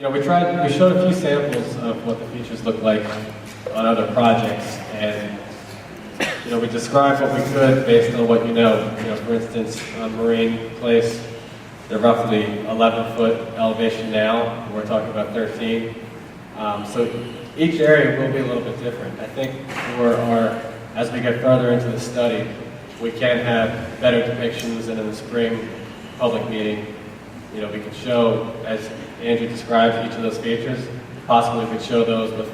we showed a few samples of what the features look like on other projects, and we described what we could based on what you know. For instance, on Marine Place, they're roughly 11-foot elevation now. We're talking about 13. So each area will be a little bit different. I think as we get further into the study, we can have better depictions, and in the spring public meeting, we could show, as Andrew described, each of those features. Possibly we could show those with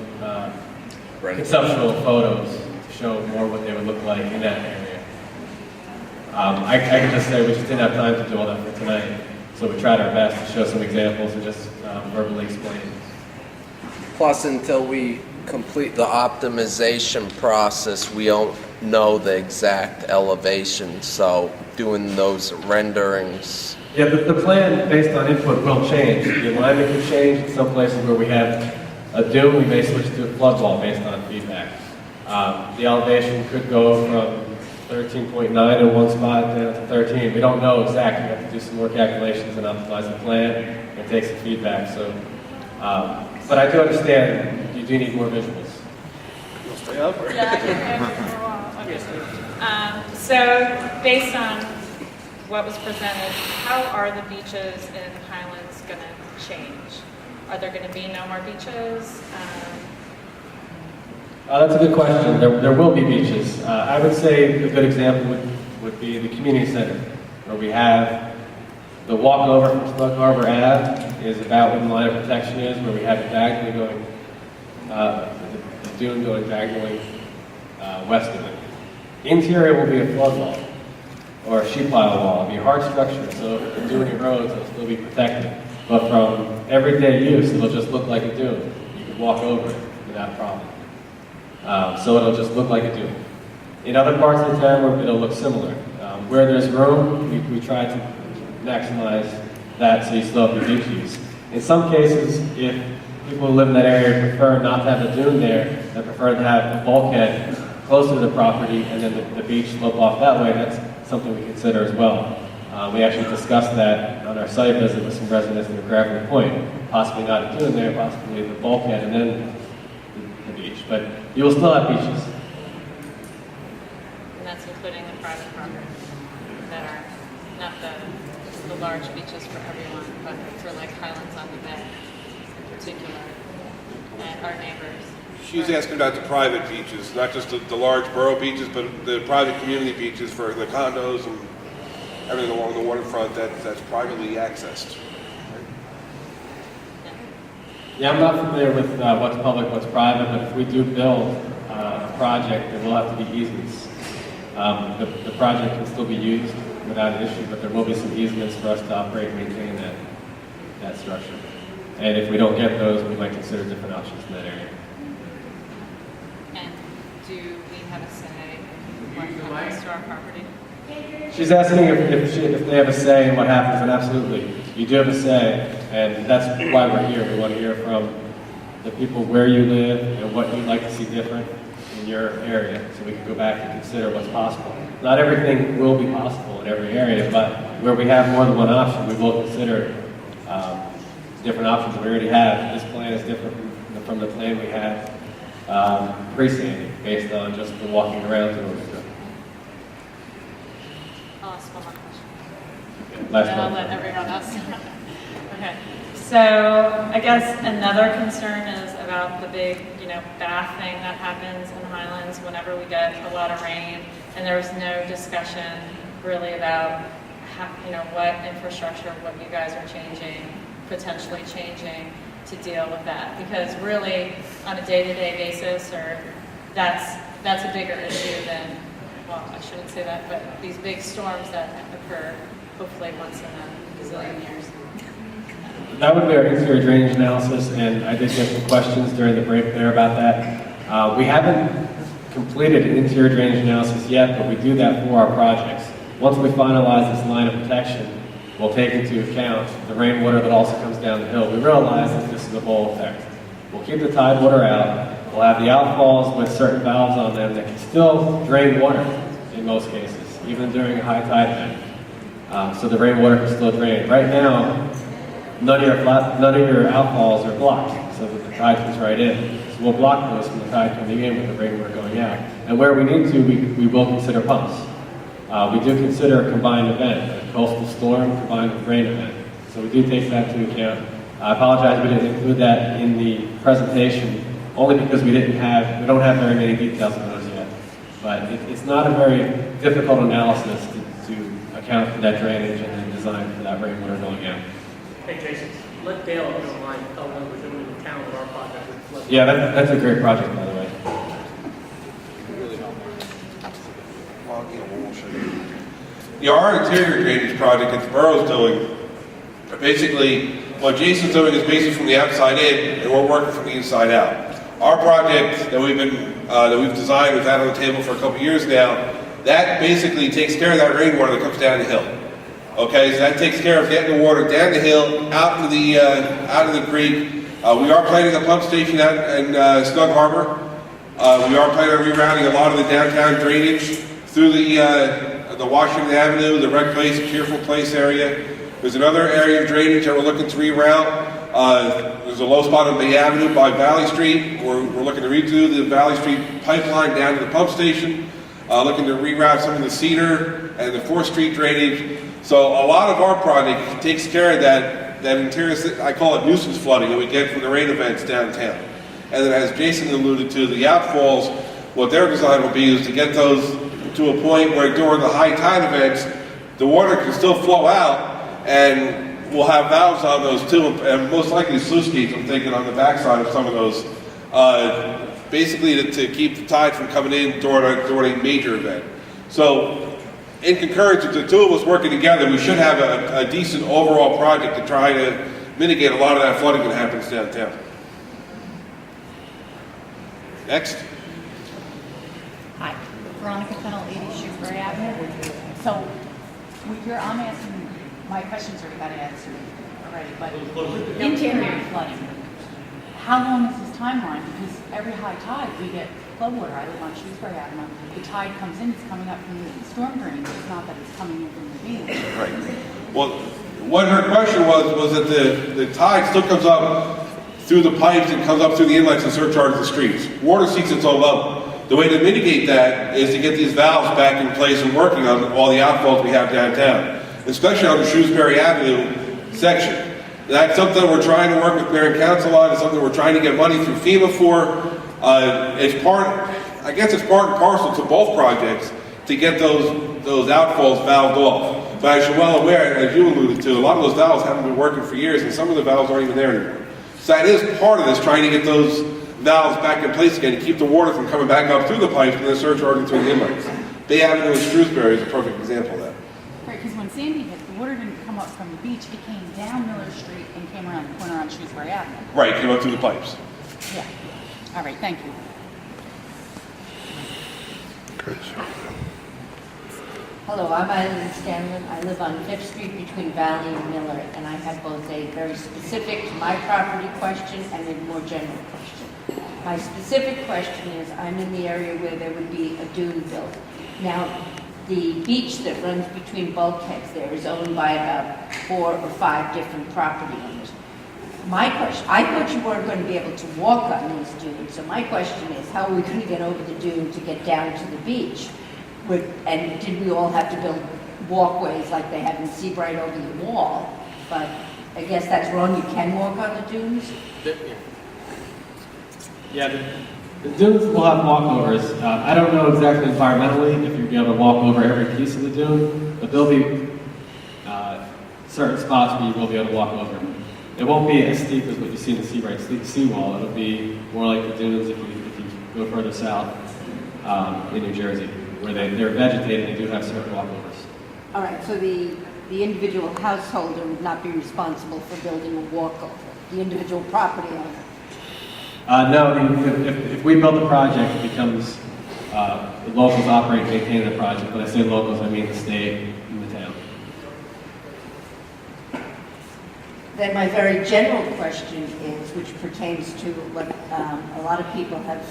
conceptual photos to show more what they would look like in that area. I can just say we just didn't have time to do all that for tonight, so we tried our best to show some examples and just verbally explain. Plus, until we complete the optimization process, we don't know the exact elevation, so doing those renderings. Yeah, the plan based on input will change. The alignment can change. In some places where we have a dune, we may switch to a flood wall based on feedback. The elevation could go from 13.9 in one spot down to 13. We don't know exactly. We have to do some more calculations and optimize the plan and take some feedback. So, but I do understand you do need more visuals. You'll stay up? Or? Yeah, I can go for a while. Okay. So, based on what was presented, how are the beaches in Highlands going to change? Are there going to be no more beaches? That's a good question. There will be beaches. I would say a good example would be the community center, where we have the walkover from Snug Harbor Ave is about where the line of protection is, where we have it diagonally going, the dune going diagonally west of it. The interior will be a flood wall or a sheet pile wall. It'll be a hard structure, so if the dune erodes, it'll still be protected. But from everyday use, it'll just look like a dune. You can walk over it without problem. So it'll just look like a dune. In other parts of the town, it'll look similar. Where there's room, we try to maximize that so you still have the beach use. In some cases, if people who live in that area prefer not to have the dune there, they prefer to have a bulkhead closer to the property and then the beach slope off that way, that's something we consider as well. We actually discussed that on our site visit with some residents in Gravely Point. Possibly not a dune there, possibly the bulkhead and then the beach. But you will still have beaches. And that's including the private properties that are not the large beaches for everyone, but for like Highlands on the Bay in particular, and our neighbors. She's asking about the private beaches, not just the large borough beaches, but the private community beaches for the condos and everything along the waterfront that's privately accessed. Yeah, I'm not familiar with what's public, what's private, but if we do build a project, there will have to be easements. The project can still be used without an issue, but there will be some easements for us to operate and maintain that structure. And if we don't get those, we might consider different options in that area. And do we have a say in what happens to our property? She's asking if they have a say in what happens, and absolutely. You do have a say, and that's why we're here. We want to hear from the people where you live and what you'd like to see different in your area, so we can go back and consider what's possible. Not everything will be possible in every area, but where we have more than one option, we will consider different options that we already have. This plan is different from the plan we had pre-Sandy, based on just the walking around tour. I'll ask one more question. Last Then I'll one. let everyone else. Okay. So I guess another concern is about the big, bath thing that happens in Highlands whenever we get a lot of rain, and there was no discussion really about what infrastructure, what you guys are potentially changing to deal with that, because really on a day-to-day basis, or that's a bigger issue than, well, I shouldn't say that, but these big storms that occur hopefully once in a gazillion years. That would be our interior drainage analysis, and I did get some questions during the break there about that. We haven't completed an interior drainage analysis yet, but we do that for our projects. Once we finalize this line of protection, we'll take into account the rainwater that also comes down the hill. We realize that this is a bowl effect. We'll keep the tide water out. We'll have the outfalls with certain valves on them that can still drain water in most cases, even during a high tide event. So the rainwater can still drain. Right now, none of your outfalls are blocked, so that the tide comes right in. So we'll block those from the tide coming in with the rainwater going out. And where we need to, we will consider pumps. We do consider a combined event, a coastal storm combined with rain event. So we do take that into account. I apologize we didn't include that in the presentation, only because we don't have very many details of those yet. But it's not a very difficult analysis to account for that drainage and then design for that rainwater going out. Hey, Jason, let Dale, if you don't mind, tell them we're doing the town with our project. Yeah, that's a great project, by the way. Yeah, our interior drainage project that the borough's doing, basically, what Jason's doing is basically from the outside in, and we're working from the inside out. Our project that we've designed, we've had on the table for a couple years now, that basically takes care of that rainwater that comes down the hill. Okay, so that takes care of getting the water down the hill, out of the creek. We are planning a pump station out in Snug Harbor. We are planning on rerouting a lot of the downtown drainage through the Washington Avenue, the Rec Place, Cheerful Place area. There's another area of drainage that we're looking to reroute. There's a low spot on Bay Avenue by Valley Street. We're looking to redo the Valley Street pipeline down to the pump station. Looking to reroute some of the Cedar and the 4th Street drainage. So a lot of our project takes care of that interior, I call it nuisance flooding that we get from the rain events downtown. And then as Jason alluded to, the outfalls, what their design will be is to get those to a point where during the high tide events, the water can still flow out, and we'll have valves on those too, and most likely sluice gates, I'm thinking, on the backside of some of those, basically to keep the tide from coming in during a major event. So, in concurrence with the two of us working together, we should have a decent overall project to try to mitigate a lot of that flooding that happens downtown. Next. Hi, Veronica Fennell, 80 Shrewsbury Avenue. So, I'm asking, my questions already got answered already, but interior flooding, how long is this timeline? Because every high tide, we get flood water. I live on Shrewsbury Avenue. The tide comes in, it's coming up from the storm drain. It's not that it's coming in from the beach. Right. Well, what her question was that the tide still comes up through the pipes and comes up through the inlets and surcharges the streets. Water seeks its own level. The way to mitigate that is to get these valves back in place and working on all the outfalls we have downtown, especially on the Shrewsbury Avenue section. That's something we're trying to work with Mayor and Council on. It's something we're trying to get money through FEMA for. It's part and parcel to both projects to get those outfalls valved off. But as you're well aware, as you alluded to, a lot of those valves haven't been working for years, and some of the valves aren't even there anymore. So that is part of this, trying to get those valves back in place again to keep the water from coming back up through the pipes and then surcharging through the inlets. Bay Avenue in Shrewsbury is a perfect example of that. Right, because when Sandy hit, the water didn't come up from the beach. It came down Miller Street and came around the corner on Shrewsbury Avenue. Right, came up through the pipes. Yeah. All right, thank you. Hello, I'm Eileen Scanlon. I live on 5th Street between Valley and Miller, and I have both a very specific to my property question and a more general question. My specific question is, I'm in the area where there would be a dune built. Now, the beach that runs between bulkheads there is owned by about 4 or 5 different property owners. My question, I thought you weren't going to be able to walk on these dunes, so my question is, how are we going to get over the dune to get down to the beach? And did we all have to build walkways like they have in Seabright over the wall? But I guess that's wrong, you can walk on the dunes? Yeah, the dunes will have walkovers. I don't know exactly environmentally if you'll be able to walk over every piece of the dune, but there'll be certain spots where you will be able to walk over. It won't be as steep as what you see in the Seabright seawall. It'll be more like the dunes if you go further south in New Jersey, where they're vegetated and they do have certain walkovers. All right, so the individual householder would not be responsible for building a walkover, the individual property owner? No, if we build the project, it becomes the locals operate and maintain the project. When I say locals, I mean the state and the town. Then my very general question is, which pertains to what a lot of people have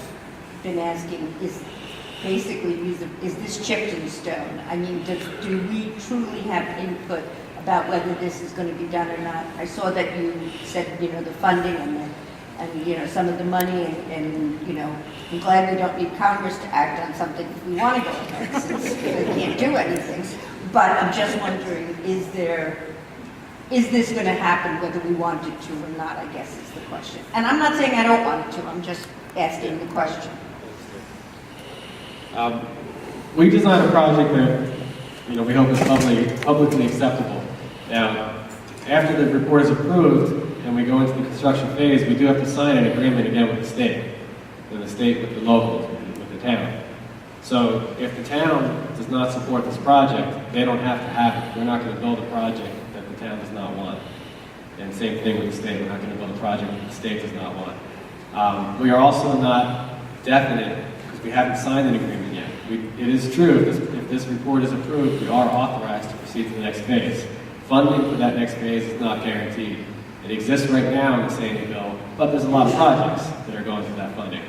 been asking, is basically, is this chipped in stone? I mean, do we truly have input about whether this is going to be done or not. I saw that you said, the funding and some of the money, and I'm glad we don't need Congress to act on something if we want to go ahead, since they can't do anything. But I'm just wondering, is this going to happen whether we want it to or not, I guess is the question. And I'm not saying I don't want it to, I'm just asking the question. We designed a project that, we hope is publicly acceptable. Now, after the report is approved and we go into the construction phase, we do have to sign an agreement again with the state with the locals, with the town. So if the town does not support this project, they don't have to have it. We're not going to build a project that the town does not want. And same thing with the state. We're not going to build a project that the state does not want. We are also not definite because we haven't signed an agreement yet. It is true, if this report is approved, we are authorized to proceed to the next phase. Funding for that next phase is not guaranteed. It exists right now in the Sandy bill, but there's a lot of projects that are going through that funding.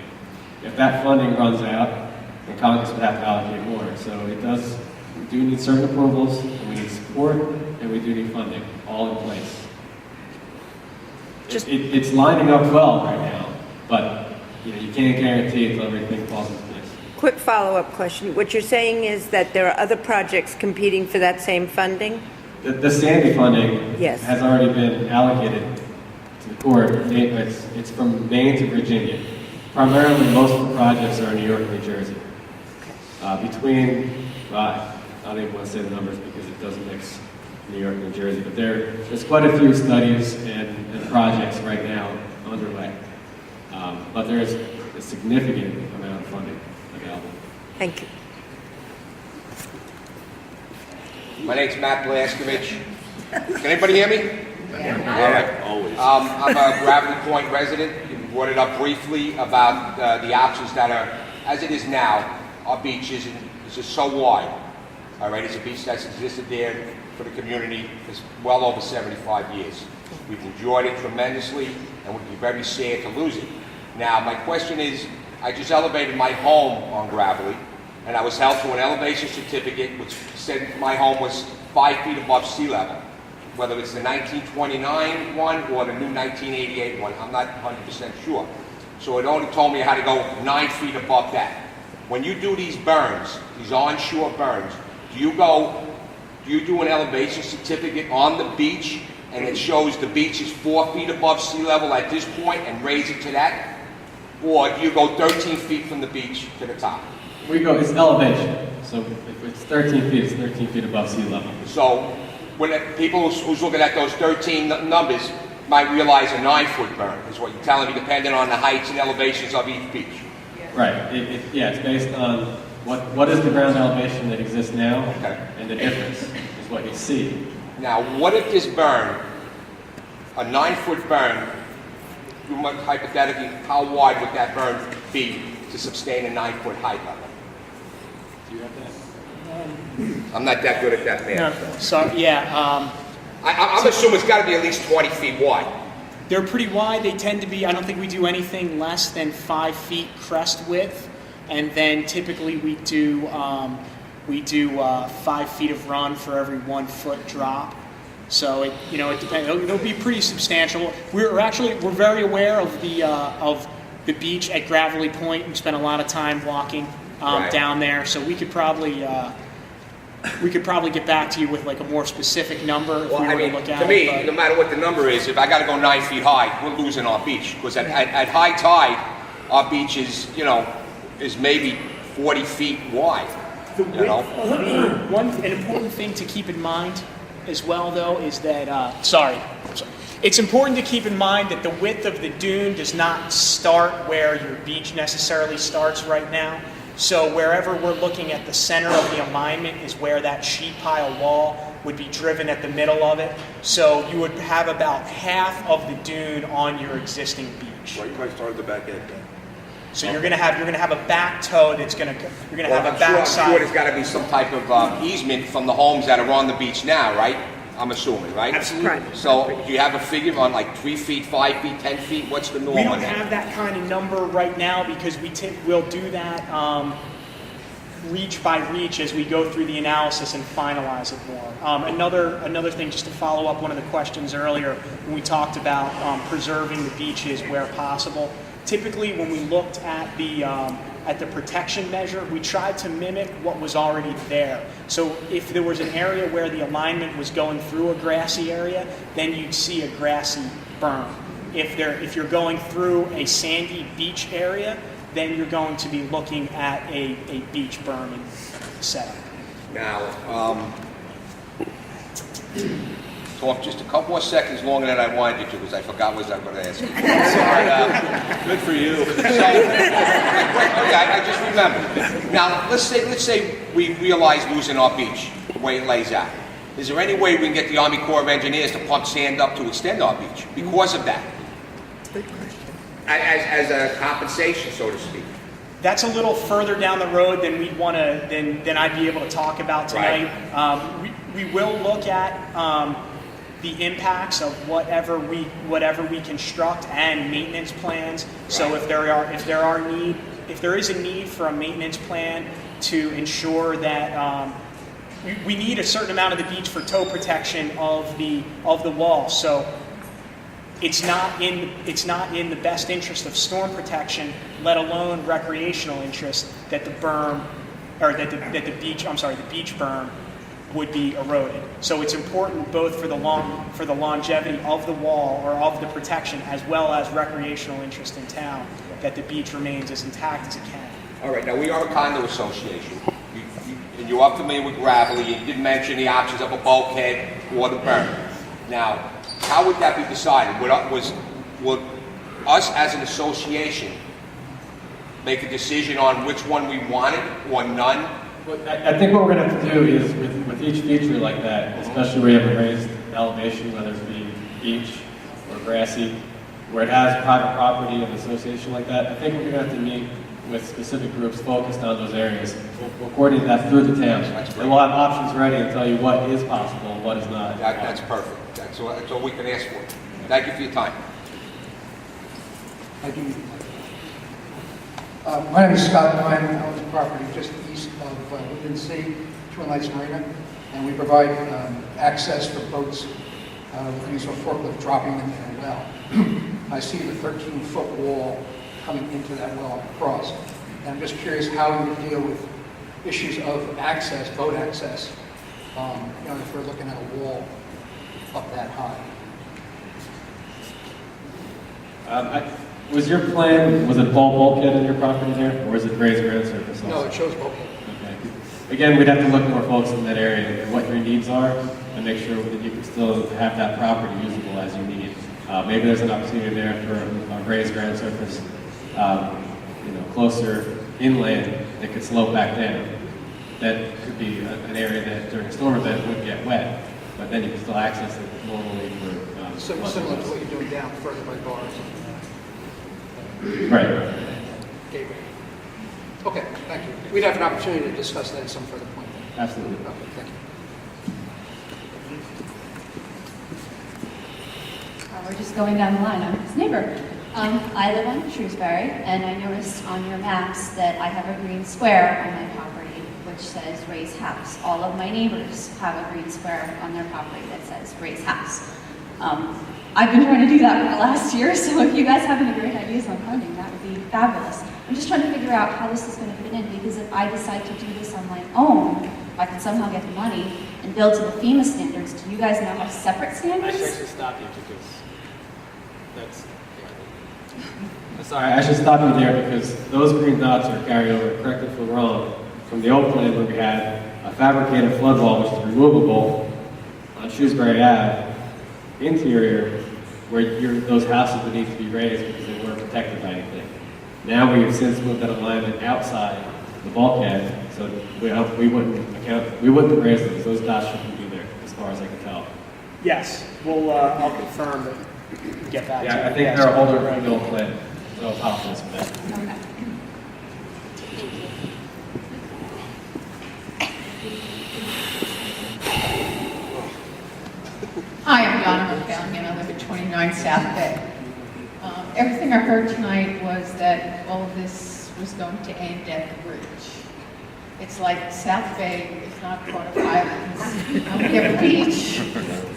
If that funding runs out, then Congress would have to allocate more. So we do need certain approvals, and we need support, and we do need funding, all in place. It's lining up well right now, but you can't guarantee until everything falls into place. Quick follow-up question. What you're saying is that there are other projects competing for that same funding? The Sandy funding Yes. has already been allocated to the Corps. It's from Maine to Virginia. Primarily, most of the projects are in New York and New Jersey. I don't even want to say the numbers because it doesn't mix New York and New Jersey, but there's quite a few studies and projects right now underway. But there's a significant amount of funding available. Thank you. My name's Matt Blaskovich. Can anybody hear me? Yeah. All right. Always. I'm a Gravely Point resident. You brought it up briefly about the options that are, as it is now, our beach is just so wide. All right, it's a beach that's existed there for the community for well over 75 years. We've enjoyed it tremendously, and would be very sad to lose it. Now, my question is, I just elevated my home on Gravely, and I was held to an elevation certificate which said my home was 5 feet above sea level. Whether it's the 1929 one or the new 1988 one, I'm not 100% sure. So it only told me I had to go 9 feet above that. When you do these burns, these onshore burns, do you do an elevation certificate on the beach and it shows the beach is 4 feet above sea level at this point and raise it to that? Or do you go 13 feet from the beach to the top? It's elevation. So if it's 13 feet, it's 13 feet above sea level. So when people who's looking at those 13 numbers might realize a 9-foot burn is what you're telling me, depending on the heights and elevations of each beach. Right. It's based on what is the ground elevation that exists now, Okay. and the difference is what you see. Now, what if this burn, a 9-foot burn, hypothetically, how wide would that burn be to sustain a 9-foot height level? Do you have that? I'm not that good at that math. No, sorry, yeah. I'm assuming it's got to be at least 20 feet wide. They're pretty wide. They tend to be, I don't think we do anything less than 5 feet crest width. And then typically we do 5 feet of run for every 1 foot drop. So it depends. It'll be pretty substantial. We're very aware of the beach at Gravely Point. We spent a lot of time walking Right. down there. So we could probably get back to you with like a more specific number if Well, we were I mean, to look at to me, it. no matter what the number is, if I got to go 9 feet high, we're losing our beach. Because at high tide, our beach is maybe 40 feet wide. An important thing to keep in mind as well, though, is that, it's important to keep in mind that the width of the dune does not start where your beach necessarily starts right now. So wherever we're looking at the center of the alignment is where that sheet pile wall would be driven at the middle of it. So you would have about half of the dune on your existing beach. Well, you might start at the back end then. So you're gonna have a back toe that's have a back I'm side. sure there's got to be some type of easement from the homes that are on the beach now, right? I'm assuming, right? Absolutely. Right. So do you have a figure on like 3 feet, 5 feet, 10 feet? What's the norm We on don't that? have that kind of number right now because we'll do that. reach by reach as we go through the analysis and finalize it more. Another thing, just to follow up one of the questions earlier, when we talked about preserving the beaches where possible. Typically, when we looked at the protection measure, we tried to mimic what was already there. So if there was an area where the alignment was going through a grassy area, then you'd see a grassy berm. If you're going through a sandy beach area, then you're going to be looking at a beach berm and setup. Now, talk just a couple more seconds longer than I wanted you to, because I forgot what I was going to ask you. Good for you. Okay, I just remembered. Now, let's say we realize losing our beach, the way it lays out. Is there any way we can get the Army Corps of Engineers to pump sand up to extend our beach because of that? Good question. As a compensation, so to speak. That's a little further down the road than we'd want to than I'd be able to talk about tonight. Right. We will look at the impacts of whatever we construct and maintenance plans. Right. So if there is a need for a maintenance plan to ensure that we need a certain amount of the beach for tow protection of the wall. So it's not in the best interest of storm protection, let alone recreational interest, that the berm or that the beach berm would be eroded. So it's important both for the longevity of the wall or of the protection, as well as recreational interest in town, that the beach remains as intact as it can. All right, now we are a condo association. And you are familiar with gravelly. You did mention the options of a bulkhead or the berm. Now, how would that be decided? Would us as an association make a decision on which one we wanted or none? Well, I think what we're going to have to do is, with each feature like that, especially where you have a raised elevation, whether it be beach or grassy, where it has private property and an association like that, I think we're going to have to meet with specific groups focused on those areas. We'll coordinate that through the town. And we'll have options ready and tell you what is possible and what is not. That's perfect. That's all we can ask for. Thank you for your time. I do. My name is Scott Ryan. I own the property just east of Linden Sea, Twin Lakes Marina, and we provide access for boats. We use a forklift dropping them in a well. I see the 13-foot wall coming into that well across. And I'm just curious how you would deal with issues of access, boat access, if we're looking at a wall up that high. Was your plan, was it bulkhead in your property there, or is it raised ground surface also? No, it shows bulkhead. Okay. Again, we'd have to look more folks in that area and what your needs are, and make sure that you can still have that property usable as you need. Maybe there's an opportunity there for a raised ground surface, closer inland that could slope back down. That could be an area that during a storm event would get wet, but then you can still access it normally for. Similar to what you're doing down further by bars. Right. Gateway. Okay, thank you. We'd have an opportunity to discuss that at some further point. Absolutely. Okay, thank you. We're just going down the line. I'm his neighbor. I live on Shrewsbury, and I noticed on your maps that I have a green square on my property which says Ray's House. All of my neighbors have a green square on their property that says Ray's House. I've been trying to do that for the last year, so if you guys have any great ideas on funding, that would be fabulous. I'm just trying to figure out how this is going to fit in, because if I decide to do this on my own, if I can somehow get the money and build to the FEMA standards, do you guys now have separate standards? I should stop you because that's. Sorry, I should stop you there because those green dots are carryover, correct me if I'm wrong, from the old plan where we had a fabricated flood wall which is removable on Shrewsbury Ave, interior, where those houses would need to be raised because they weren't protected by anything. Now we have since moved that alignment outside the bulkhead, so we wouldn't raise those. Those dots shouldn't be there, as far as I can tell. Yes, I'll confirm that. Get back to you. Yeah, I think they're a holder from the old plan, so I apologize for that. Okay. Hi, I'm Donna McFarland, and I live at 29 South Bay. Everything I heard tonight was that all of this was going to end at the bridge. It's like South Bay is not part of Highlands. And we have a beach,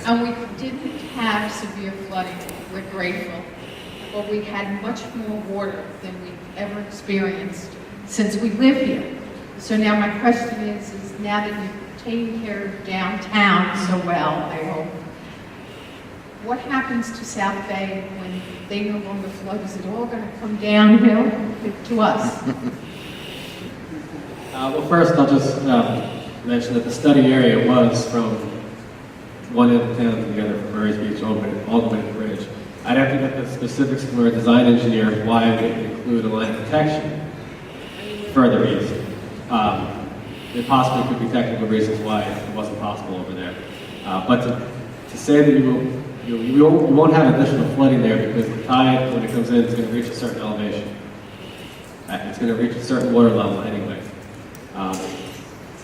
and we didn't have severe flooding. We're grateful. But we had much more water than we've ever experienced since we live here. So now my question is now that you've taken care of downtown so well, I hope, what happens to South Bay when they no longer flood? Is it all going to come downhill to us? Well, first, I'll just mention that the study area was from one end of town to the other, from Murray's Beach all the way to the bridge. I'd have to get the specifics from our design engineer why we didn't include a line of protection further east. There possibly could be technical reasons why it wasn't possible over there. But to say that you won't have additional flooding there because the tide, when it comes in, is going to reach a certain elevation. It's going to reach a certain water level anyway.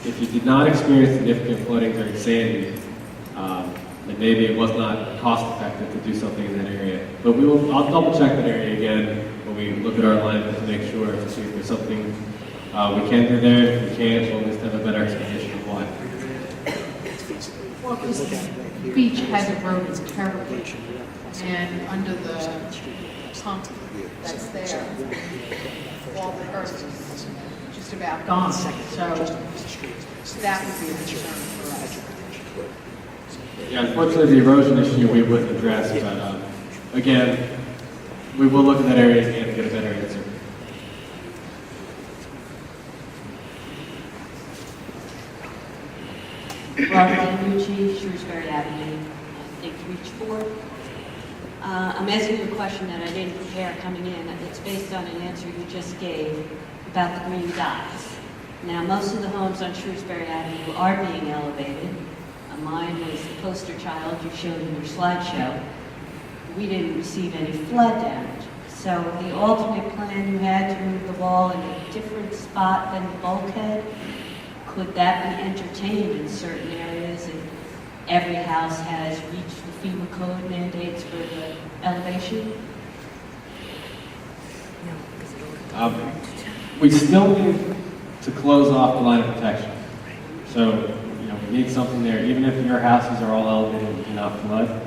If you did not experience significant flooding during Sandy, then maybe it was not cost effective to do something in that area. But I'll double check that area again when we look at our alignment to make sure to see if there's something we can do there. If we can't, we'll just have a better explanation of why. Well, because the beach has eroded terribly, and under the pump that's there, all the earth is just about gone. So that would be a concern for us. Yeah, unfortunately, the erosion issue we wouldn't address, but again, we will look at that area again and get a better answer. Barbara Nucci, Shrewsbury Avenue, Dick Reach 4. I'm asking you a question that I didn't prepare coming in. It's based on an answer you just gave about the green dots. Now, most of the homes on Shrewsbury Avenue are being elevated. Mine was the poster child you showed in your slideshow. We didn't receive any flood damage. So the alternate plan you had to move the wall in a different spot than the bulkhead, could that be entertained in certain areas if every house has reached the FEMA code mandates for the elevation? We still need to close off the line of protection. So, we need something there. Even if your houses are all elevated and do not flood,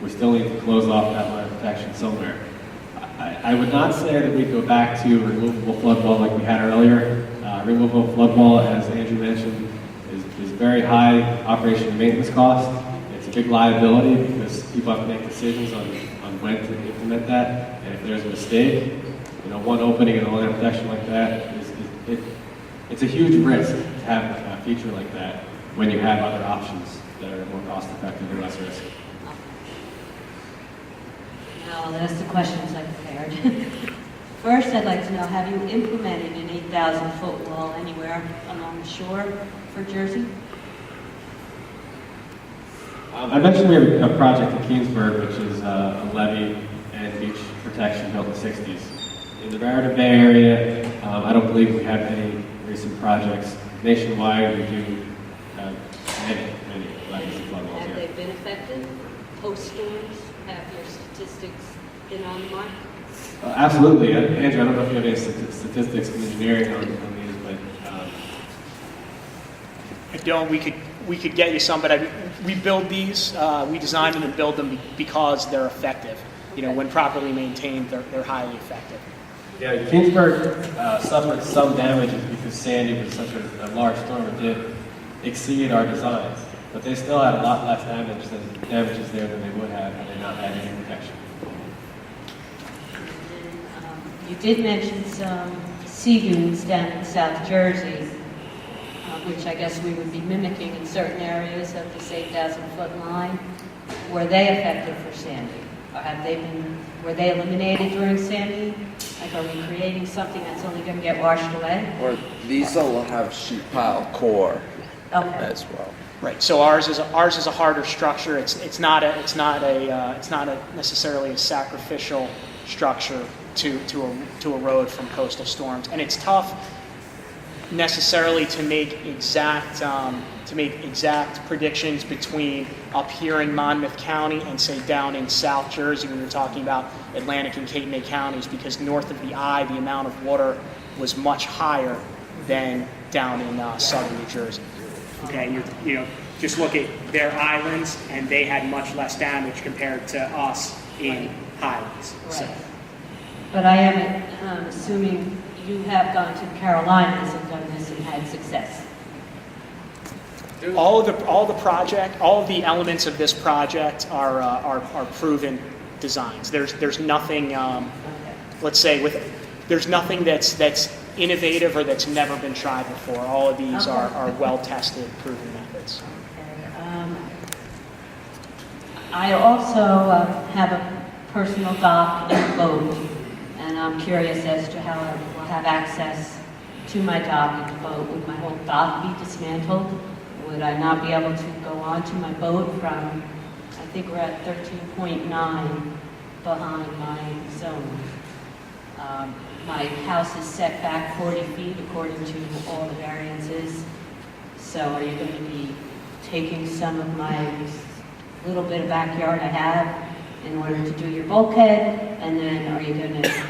we still need to close off that line of protection somewhere. I would not say that we go back to removable flood wall like we had earlier. Removable flood wall, as Andrew mentioned, is very high operation and maintenance cost. It's a big liability because people have to make decisions on when to implement that. And if there's a mistake, one opening in a line of protection like that it's a huge risk to have a feature like that when you have other options that are more cost effective and less risk. Now I'll ask the questions I prepared. First, I'd like to know, have you implemented an 8,000-foot wall anywhere along the shore for Jersey? I mentioned we have a project in Keensburg, which is a levee and beach protection built in the 60s. In the Raritan Bay area, I don't believe we have any recent projects. Nationwide, we do many levees and flood walls. Have they been affected? Post-storms? Have your statistics been on the mark? Absolutely. Andrew, I don't know if you have any statistics from engineering on these, but... I don't. We could get you some, but we build these, we design them and build them because they're effective. When properly maintained, they're highly effective. Yeah, Keensburg suffered some damages because Sandy was such a large storm. It did exceed our designs, but they still had a lot less damages there than they would have had they not had any protection. You did mention some sea dunes down in South Jersey, which I guess we would be mimicking in certain areas of this 8,000-foot line. Were they effective for Sandy? Or were they eliminated during Sandy? Like, are we creating something that's only going to get washed away? Or these will have sheet pile core Okay. as well. Right. So ours is a harder structure. It's not necessarily a sacrificial structure to erode from coastal storms, and it's tough necessarily to make exact predictions between up here in Monmouth County and say down in South Jersey when we're talking about Atlantic and Cape May counties, because north of the I, the amount of water was much higher than down in southern New Jersey. Okay, just look at their islands, and they had much less damage compared to us in Highlands. So. Right. But I am assuming you have gone to the Carolinas and done this and had success. All of the elements of this project are proven designs. There's nothing, let's say, there's nothing that's innovative or that's never been tried before. All of these are well-tested, proven methods. I also have a personal dock and boat, and I'm curious as to how I will have access to my dock and boat. Would my whole dock be dismantled? Would I not be able to go onto my boat from, I think we're at 13.9 behind my zone. My house is set back 40 feet according to all the variances. So are you going to be taking some of my little bit of backyard I have in order to do your bulkhead? And then are you going to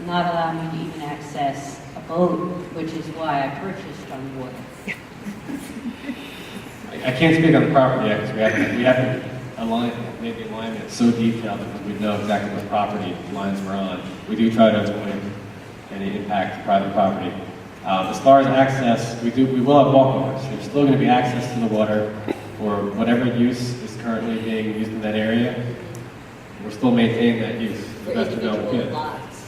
not allow me to even access a boat, which is why I purchased on water? I can't speak on the property yet because we haven't maybe aligned it so detailed because we know exactly what property lines we're on. We do try to avoid any impact to private property. As far as access, we will have walkovers. There's still going to be access to the water for whatever use is currently being used in that area. We're still maintaining that use For the best we know we individual can. lots?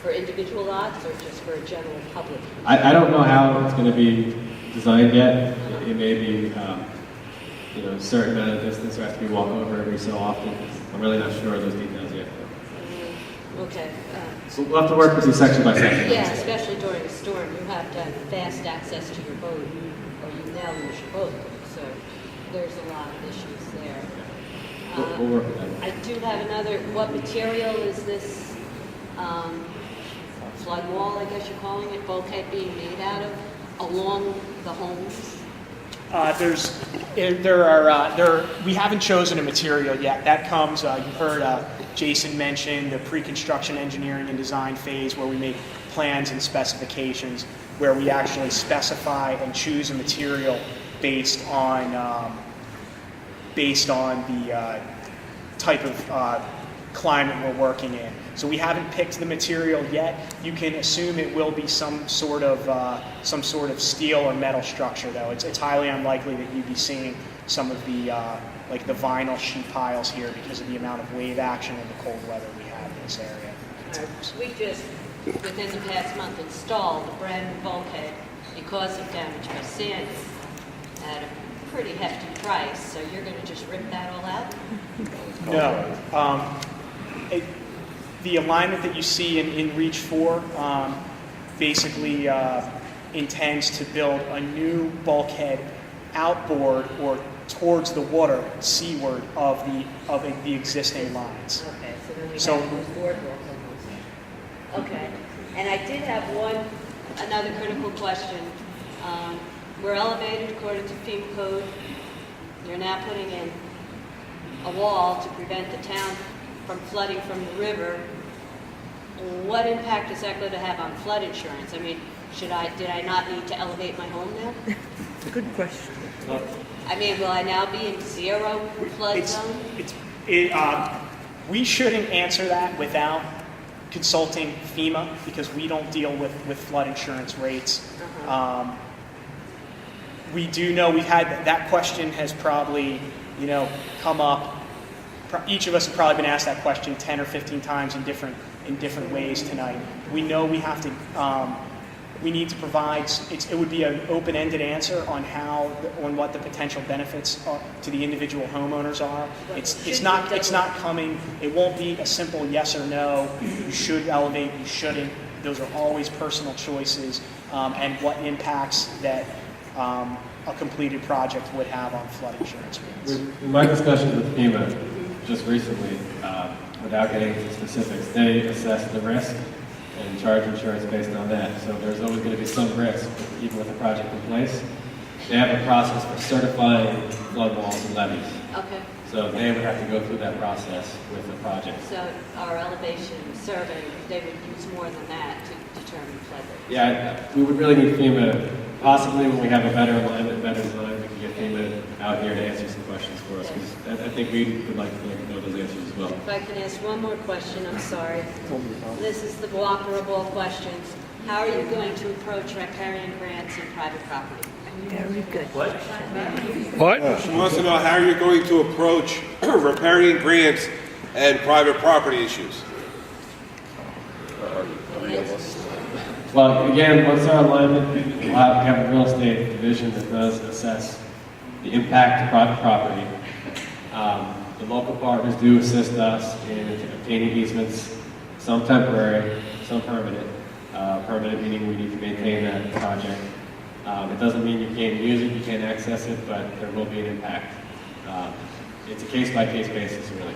For individual lots or just for general public? I don't know how it's going to be designed yet. It may be a certain amount of distance, or has to be walkover every so often. I'm really not sure of those details yet. Okay. So we'll have to work with you section by section. Yeah, especially during a storm, you have to have fast access to your boat, or you now lose your boat. So there's a lot of issues there. We'll work with that. I do have another. What material is this flood wall, I guess you're calling it, bulkhead being made out of, along the homes? We haven't chosen a material yet. That comes, you heard Jason mention the pre-construction engineering and design phase where we make plans and specifications, where we actually specify and choose a material based on the type of climate we're working in. So we haven't picked the material yet. You can assume it will be some sort of steel or metal structure, though. It's highly unlikely that you'd be seeing some of the like the vinyl sheet piles here because of the amount of wave action and the cold weather we have in this area. We just, within the past month, installed a brand new bulkhead because of damage by Sandy at a pretty hefty price. So you're going to just rip that all out? No. The alignment that you see in Reach 4 basically intends to build a new bulkhead outboard or towards the water seaward of the existing lines. Okay, so then we So- have those boardwalk almost. Okay, and I did have another critical question. We're elevated according to FEMA code. You're now putting in a wall to prevent the town from flooding from the river. What impact is that going to have on flood insurance? I mean, did I not need to elevate my home now? Good question. I mean, will I now be in zero flood zone? We shouldn't answer that without consulting FEMA because we don't deal with flood insurance rates. We do know we've had that question has probably come up. Each of us have probably been asked that question 10 or 15 times in different ways tonight. We know we have to. We need to provide. It would be an open-ended answer on what the potential benefits to the individual homeowners are. It's not coming. It won't be a simple yes or no. You should elevate. You shouldn't. Those are always personal choices and what impacts that a completed project would have on flood insurance rates. In my discussions with FEMA just recently, without getting into specifics, they assess the risk and charge insurance based on that. So there's always going to be some risk, even with a project in place. They have a process for certifying flood walls and levees. Okay. So they would have to go through that process with the project. So our elevation survey, they would use more than that to determine flood rate. Yeah, we would really need FEMA possibly when we have a better alignment, better design, we can get FEMA out here to answer some questions for us, because I think we would like to know those answers as well. If I can ask one more question, I'm sorry. This is the blocker of all questions. How are you going to approach riparian grants in private property? Very good. She wants to know how you're going to approach riparian grants and private property issues. Well, again, once our alignment, we have a real estate division that does assess the impact to private property. The local partners do assist us in obtaining easements, some temporary, some permanent. Permanent meaning we need to maintain that project. It doesn't mean you can't use it, you can't access it, but there will be an impact. It's a case-by-case basis, really.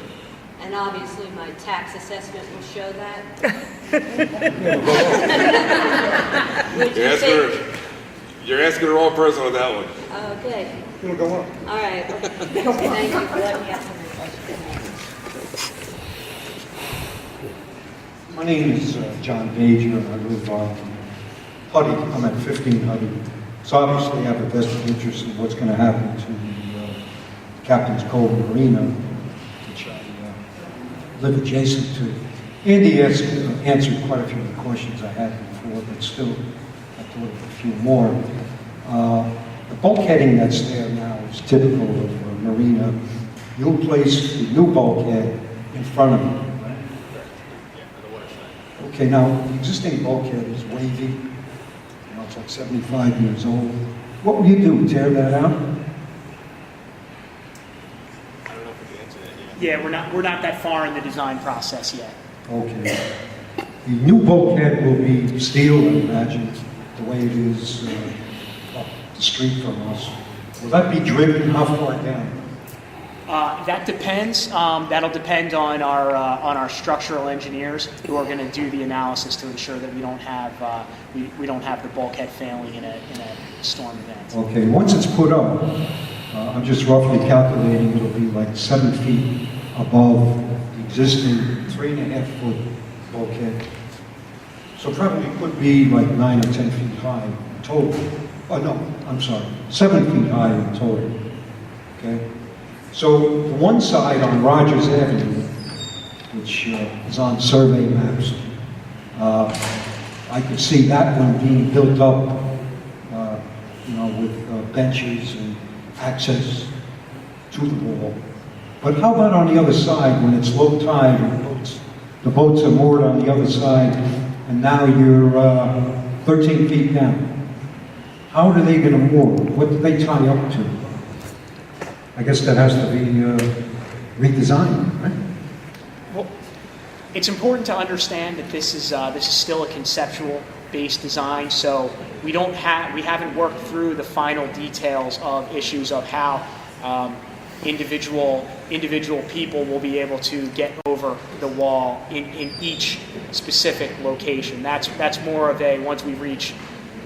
And obviously, my tax assessment will show that. You're asking the wrong person on that one. Okay. It'll go up. All right. Thank you for letting me answer my question. My name is John Bajer, and I live on Huddy. I'm at 15 Huddy. So obviously I have a vested interest in what's going to happen to the Captain's Cove Marina, which I live adjacent to. Andy answered quite a few of the questions I had before, but still I thought of a few more. The bulkheading that's there now is typical of a marina. You'll place the new bulkhead in front of it. Okay, now, the existing bulkhead is wavy. You know, it's like 75 years old. What will you do, tear that out? Yeah, we're not that far in the design process yet. Okay. The new bulkhead will be steel, I imagine, the way it is up the street from us. Will that be driven how far down? That depends. That'll depend on our structural engineers who are going to do the analysis to ensure that we don't have we don't have the bulkhead failing in a storm event. Okay, once it's put up, I'm just roughly calculating it'll be like 7 feet above the existing 3.5-foot bulkhead. So probably could be like 9 or 10 feet high in total. Oh no, I'm sorry, 7 feet high in total. Okay. So the one side on Rogers Avenue, which is on survey maps, I could see that one being built up, you know, with benches and access to the wall. But how about on the other side when it's low tide and the boats are moored on the other side, and now you're 13 feet down? How are they going to moor? What do they tie up to? I guess that has to be redesigned, right? Well, it's important to understand that this is still a conceptual-based design, so we haven't worked through the final details of issues of how individual people will be able to get over the wall in each specific location. That's more of a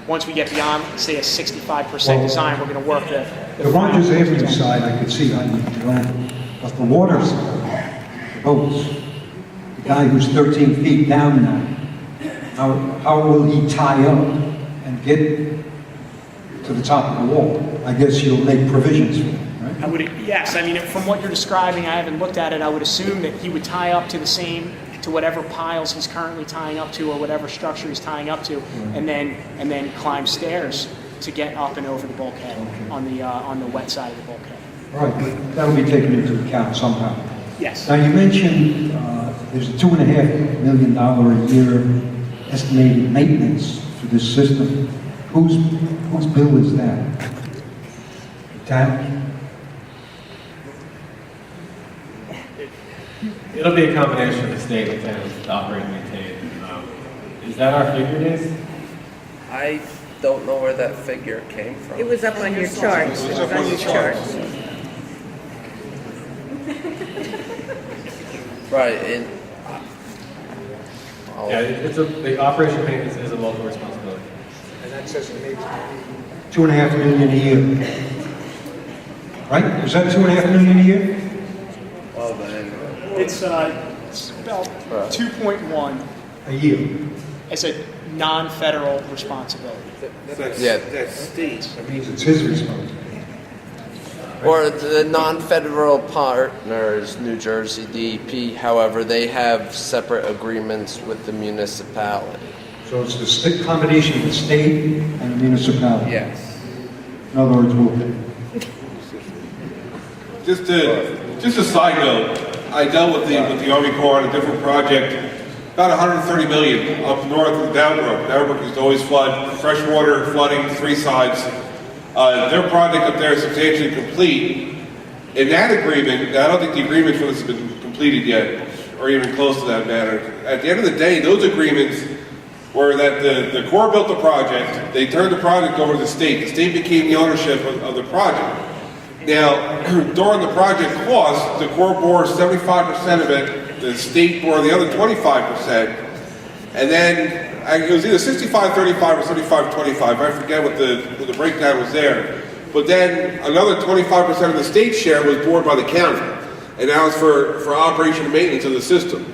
once we get beyond, say, a 65% design, we're going to work the Rogers Avenue side, I could see how you do that. But the water side, the boats, the guy who's 13 feet down now, how will he tie up and get to the top of the wall? I guess you'll make provisions for it, right? Yes, I mean, from what you're describing, I haven't looked at it, I would assume that he would tie up to whatever piles he's currently tying up to or whatever structure he's tying up to, and then climb stairs to get up and over the bulkhead on the wet side of the bulkhead. All right, that'll be taken into account somehow. Yes. Now you mentioned there's a $2.5 million a year estimated maintenance for this system. Whose bill is that? The town? It'll be a combination of the state and towns to operate and maintain. Is that our figure, Dave? I don't know where that figure came from. It was up on your charts. It was on your charts. Right, and Yeah, the operation maintenance is a local responsibility. And that says maybe $2.5 million a year. Right? Is that $2.5 million a year? well then, It's about 2.1. A year. as a non-federal responsibility. That's state. That means it's his responsibility. Or the non-federal partners, New Jersey DEP, however, they have separate agreements with the municipality. So it's the combination of the state and the municipality. Yes. In other words, we'll pay. Just a side note, I dealt with the Army Corps on a different project, about 130 million up north of the Boundbrook. Boundbrook used to always flood, freshwater flooding, 3 sides. Their project up there is substantially complete. In that agreement, now I don't think the agreement for this has been completed yet, or even close to that matter. At the end of the day, those agreements were that the Corps built the project, they turned the project over to the state. The state became the ownership of the project. Now, during the project cost, the Corps bore 75% of it, the state bore the other 25%, and then it was either 65-35 or 75-25. I forget what the breakdown was there. But then another 25% of the state share was borne by the county, and that was for operation and maintenance of the system.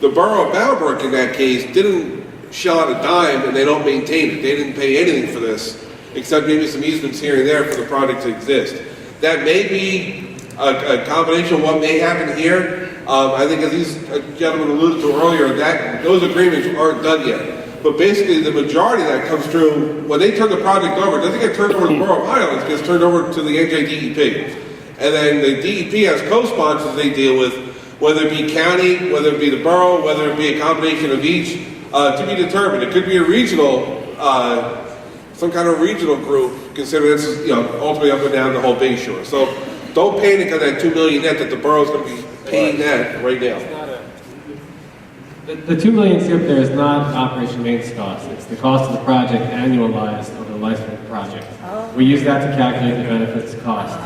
The borough of Boundbrook, in that case, didn't shell out a dime, and they don't maintain it. They didn't pay anything for this, except maybe some easements here and there for the project to exist. That may be a combination of what may happen here. I think, as these gentlemen alluded to earlier, that those agreements aren't done yet. But basically, the majority of that comes through when they turn the project over. It doesn't get turned over to the Borough of Highlands; it gets turned over to the NJDEP, and then the DEP has co-sponsors they deal with, whether it be county, whether it be the borough, whether it be a combination of each, to be determined. It could be a regional, some kind of regional group, considering this is, ultimately up and down the whole Bay Shore. So don't panic on that $2 million net that the borough's going to be paying that right now. The $2 million up there is not operation and maintenance cost. It's the cost of the project annualized over the life of the project. We use that to calculate the benefits cost.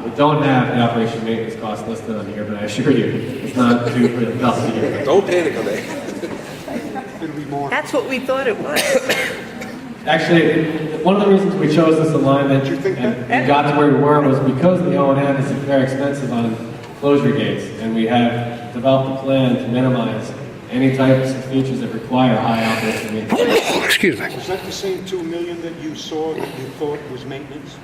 We don't have the operation and maintenance cost listed on here, but I assure you, it's not $2 million a year. Don't panic on that. That's what we thought it was. Actually, one of the reasons we chose this alignment and got to where we were was because the O&M is very expensive on closure gates, and we have developed a plan to minimize any types of features that require high operation maintenance. Excuse me. Was that the same $2 million that you saw that you thought was maintenance?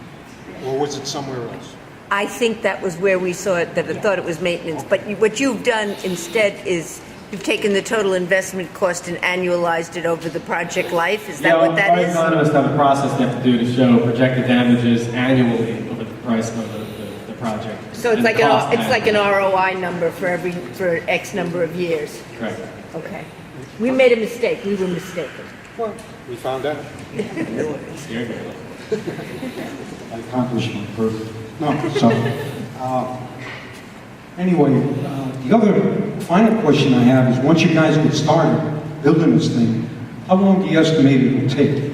Or was it somewhere else? I think that was where we saw it, that I thought it was maintenance. But what you've done instead is you've taken the total investment cost and annualized it over the project life. Is that what that is? Economists have a process they have to do to show projected damages annually over the price of the project. So it's And like the cost an annually. ROI number for X number of years. Correct. Okay. We made a mistake. We were mistaken. Well, we found out. Scared me. I accomplished my purpose. No, so, anyway, the other final question I have is, once you guys get started building this thing, how long do you estimate it will take?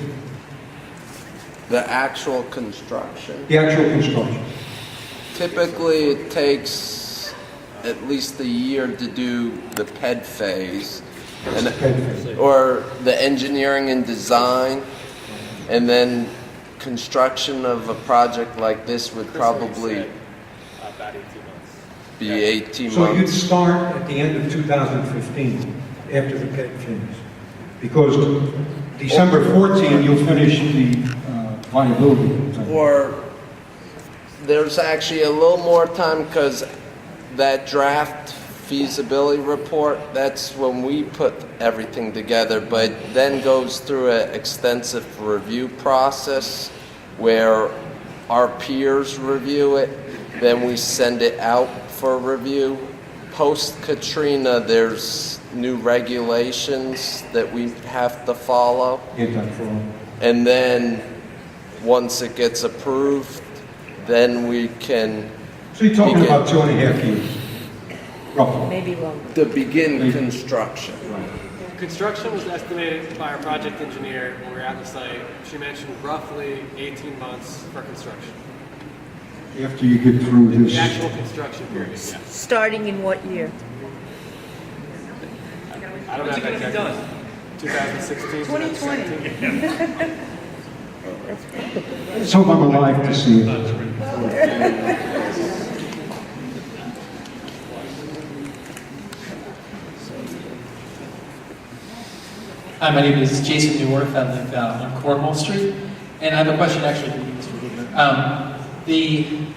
The actual construction. The actual construction? Typically, it takes at least a year to do the PED phase, or the engineering and design, and then construction of a project like this would probably About 18 months. be 18 So you'd months. start at the end of 2015, after the PET finish? Because December 14, you'll finish the viability. Or there's actually a little more time, because that draft feasibility report, that's when we put everything together, but then goes through an extensive review process where our peers review it, then we send it out for review. Post-Katrina, there's new regulations that we have to follow. And then once it gets approved, then we can So you're talking about 2.5 years, roughly? Maybe longer. to begin construction. Construction was estimated by our project engineer when we were at the site. She mentioned roughly 18 months for construction. After you get through this? The actual construction period, yes. Starting in what year? I don't know if that's done. 2016, 2020. Let's hope I'm alive to see it. Hi, my name is Jason Newworth. I live on Cornwall Street, and I have a question actually for you, Mr. Rubner.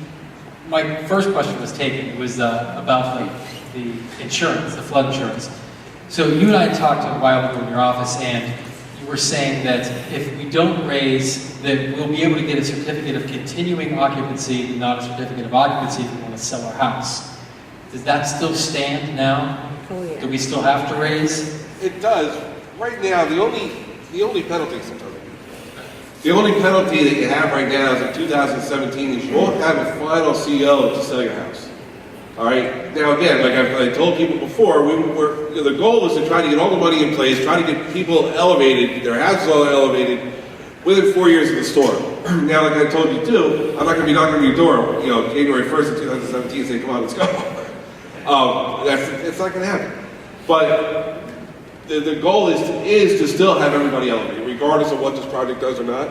My first question was taken. It was about the insurance, the flood insurance. So you and I talked a while ago in your office, and you were saying that if we don't raise, that we'll be able to get a certificate of continuing occupancy, not a certificate of occupancy if we want to sell our house. Does that still stand now? Oh, yeah. Do we still have to raise? It does. Right now, the only penalty that you have right now is in 2017 is you won't have a final CO to sell your house. All right. Now again, like I told people before, the goal is to try to get all the money in place, try to get people elevated, their houses all elevated within 4 years of the storm. Now, like I told you too, I'm not going to be knocking on your door, January 1st of 2017, and say, "Come on, let's go." It's not going to happen. But the goal is to still have everybody elevated, regardless of what this project does or not.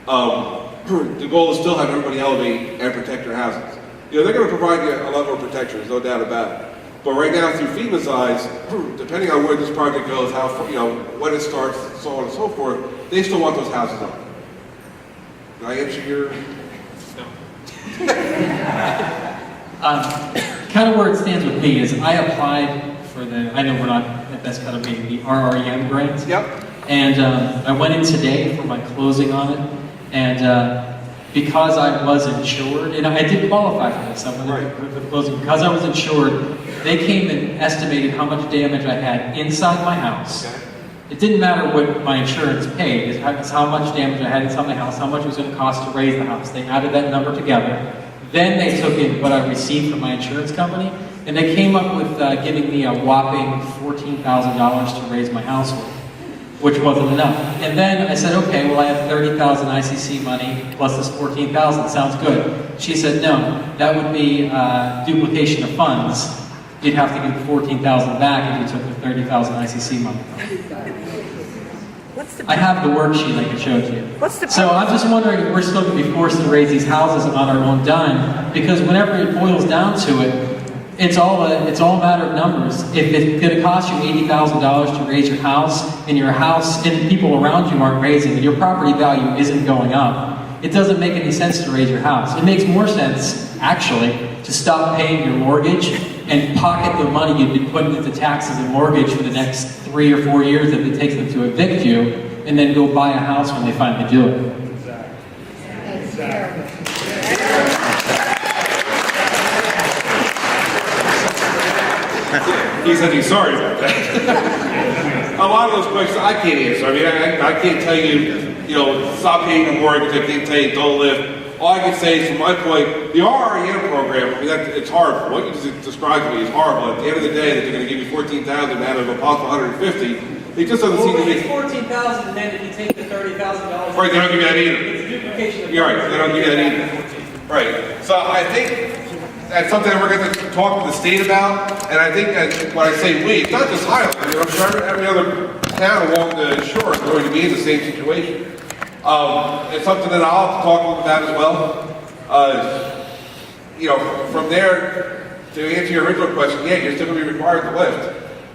The goal is still have everybody elevate and protect their houses. They're going to provide you a lot more protection, there's no doubt about it. But right now, through FEMA's eyes, depending on where this project goes, how when it starts, so on and so forth, they still want those houses up. Did I answer your? No. Kind of where it stands with me is I applied for I know we're not at best kind of meeting, the RREM grant. Yep. And I went in today for my closing on it, and because I was insured, and I did qualify for this, I went in for the closing, because I was insured, they came and estimated how much damage I had inside my house. Okay. It didn't matter what my insurance paid, it's how much damage I had inside my house, how much it was going to cost to raise the house. They added that number together. Then they took in what I received from my insurance company, and they came up with giving me a whopping $14,000 to raise my house with, which wasn't enough. And then I said, okay, well I have $30,000 ICC money plus this $14,000, sounds good. She said, no, that would be duplication of funds. You'd have to give the $14,000 back if you took the $30,000 ICC money. I have the worksheet I could show to you. So I'm just wondering if we're still going to be forced to raise these houses on our own dime, because whenever it boils down to it, it's all a matter of numbers. If it's going to cost you $80,000 to raise your house, and the people around you aren't raising it, your property value isn't going up, it doesn't make any sense to raise your house. It makes more sense, actually, to stop paying your mortgage and pocket the money you've been putting into taxes and mortgage for the next 3 or 4 years that it takes them to evict you, and then go buy a house when they finally do it. Exactly. He said he's sorry about that. A lot of those questions I can't answer. I mean, I can't tell you, stop paying the mortgage. I can't tell you don't live. All I can say is, from my point, the RREM program, I mean, it's horrible. What you just described to me is horrible. At the end of the day, that they're going to give you $14,000 out of a possible $150. It just doesn't seem to me. It's $14,000, and then if you take the $30,000. Right, they don't give you that either. It's duplication of. You're right. They don't give you that either. Right. So I think that's something that we're going to talk to the state about, and I think that when I say we, it's not just Highlands. I'm sure every other town along the shore is going to be in the same situation. It's something that I'll have to talk to them about as well. From there, to answer your original question, yeah, you're still going to be required to lift.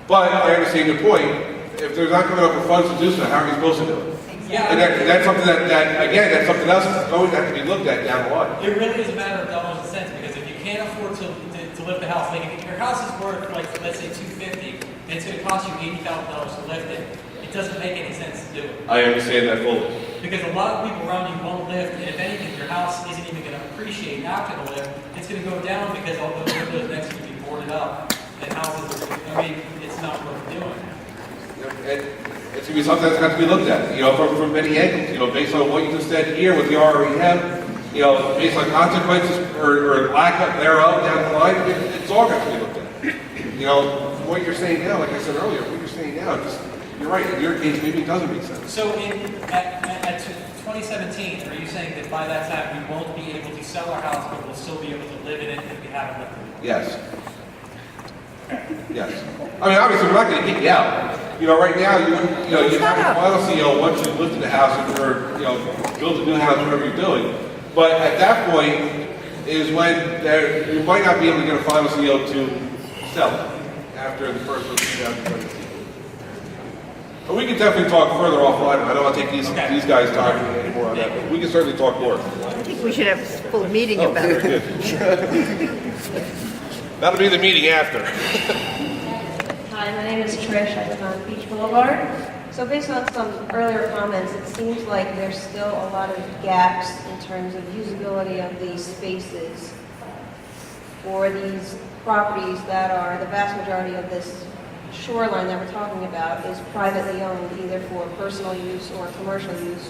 But I understand your point. If there's not coming up with funds to do so, how are you supposed to do it? Yeah. And that's something that again, that's something else that's going to have to be looked at down the line. It really is a matter of dollars and cents, because if you can't afford to lift the house, like if your house is worth, like, let's say $250, and it's going to cost you $80,000 to lift it, it doesn't make any sense to do it. I understand that fully. Because a lot of people around you won't lift, and if anything, your house isn't even going to appreciate after the lift. It's going to go down because all those windows next to you be boarded up, and houses are, it's not worth doing. It's going to be something that's got to be looked at, from many angles, based on what you just said here with the RREM, based on consequences or lack of thereof down the line, it's all got to be looked at. What you're saying now, like I said earlier, what you're saying now, you're right, in your case, maybe it doesn't make sense. So at 2017, are you saying that by that time we won't be able to sell our house, but we'll still be able to live in it if we haven't lived in it? Yes. Yes. I mean, obviously, we're not going to kick you out. Right now, you have a final CO once you've lived in the house or build a new house, whatever you're doing. But at that point is when you might not be able to get a final CO to sell it after the first of 2017. But we can definitely talk further offline. I don't want to take these guys' time anymore on that, but we can certainly talk more. I think we should have a full meeting about it. Very good. That'll be the meeting after. Hi, my name is Trish. I live on Beach Boulevard. So based on some earlier comments, it seems like there's still a lot of gaps in terms of usability of these spaces for these properties that are, the vast majority of this shoreline that we're talking about is privately owned, either for personal use or commercial use,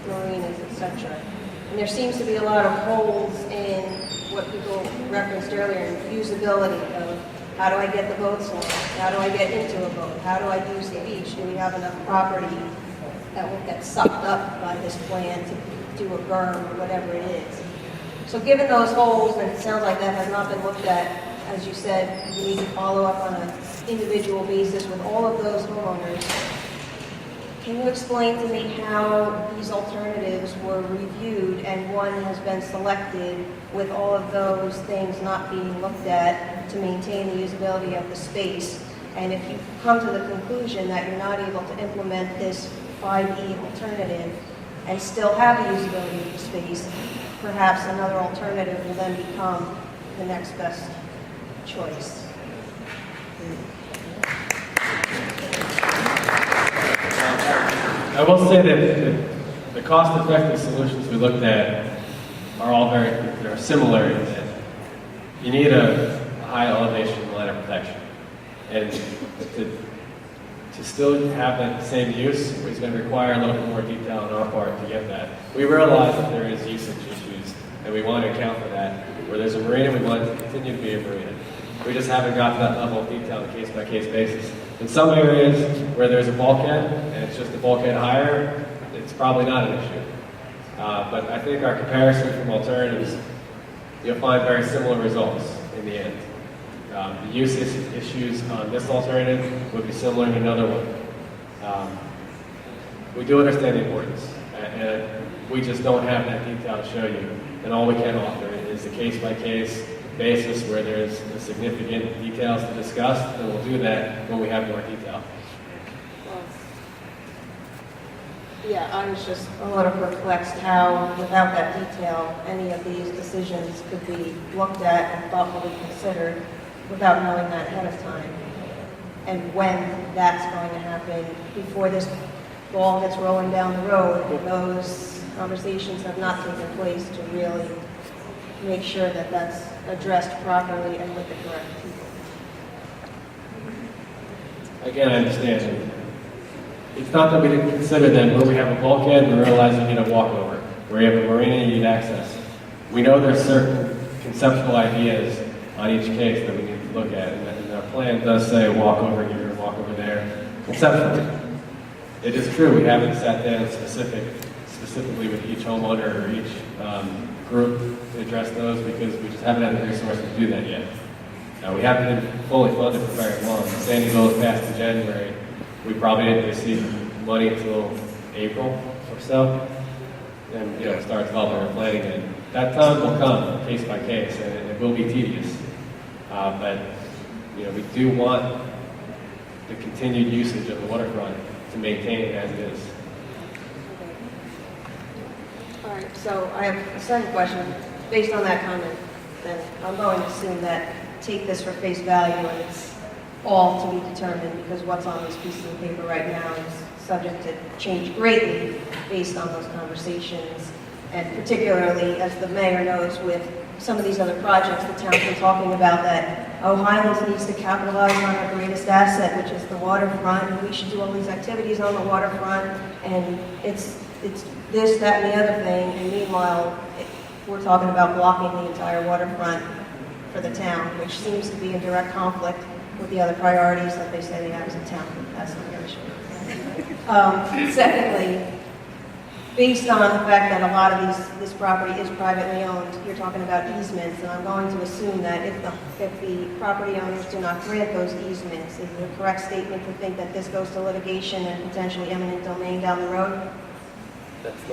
marinas, etc. And there seems to be a lot of holes in what people referenced earlier in usability of how do I get the boats on? How do I get into a boat? How do I use the beach? Do we have enough property that won't get sucked up by this plan to do a berm or whatever it is? So given those holes, and it sounds like that has not been looked at, as you said, you need to follow up on an individual basis with all of those homeowners. Can you explain to me how these alternatives were reviewed and one has been selected with all of those things not being looked at to maintain the usability of the space? And if you come to the conclusion that you're not able to implement this 5E alternative and still have the usability of the space, perhaps another alternative will then become the next best choice. I will say that the cost-effective solutions we looked at are all they're similar in that you need a high elevation line of protection. And to still have that same use is going to require a little bit more detail on our part to get that. We realize that there is usage issues, and we want to account for that. Where there's a marina, we want it to continue to be a marina. We just haven't got to that level of detail on a case-by-case basis. In some areas where there's a bulkhead, and it's just a bulkhead higher, it's probably not an issue. But I think our comparison from alternatives, you'll find very similar results in the end. The use issues on this alternative would be similar to another one. We do understand the importance, and we just don't have that detail to show you. And all we can offer is a case-by-case basis where there's significant details to discuss, and we'll do that when we have more detail. Yeah, I was just a little perplexed how, without that detail, any of these decisions could be looked at and thoughtfully considered without knowing that ahead of time. And when that's going to happen before this ball gets rolling down the road, those conversations have not taken place to really make sure that that's addressed properly and with the correct people. Again, I understand. It's not that we didn't consider that where we have a bulkhead, we realize you need a walkover. Where you have a marina, you need access. We know there's certain conceptual ideas on each case that we need to look at, and our plan does say walk over here, walk over there, conceptually. It is true, we haven't sat down specifically with each homeowner or each group to address those because we just haven't had the resources to do that yet. We haven't been fully funded for very long. Sandy Bill was passed in January. We probably didn't receive money until April or so, and start developing our planning. And that time will come, case by case, and it will be tedious. But we do want the continued usage of the waterfront to maintain it as it is. All right, so I have a second question. Based on that comment, then I'm going to assume that take this for face value and it's all to be determined because what's on this piece of paper right now is subject to change greatly based on those conversations. And particularly, as the mayor knows, with some of these other projects the town's been talking about that, Highlands needs to capitalize on our greatest asset, which is the waterfront, and we should do all these activities on the waterfront, and it's this, that, and the other thing, and meanwhile, we're talking about blocking the entire waterfront for the town, which seems to be in direct conflict with the other priorities that they say they have as a town. That's not your issue. Secondly, based on the fact that a lot of this property is privately owned, you're talking about easements, and I'm going to assume that if the property owners do not grant those easements, is it a correct statement to think that this goes to litigation and potentially eminent domain down the road? That's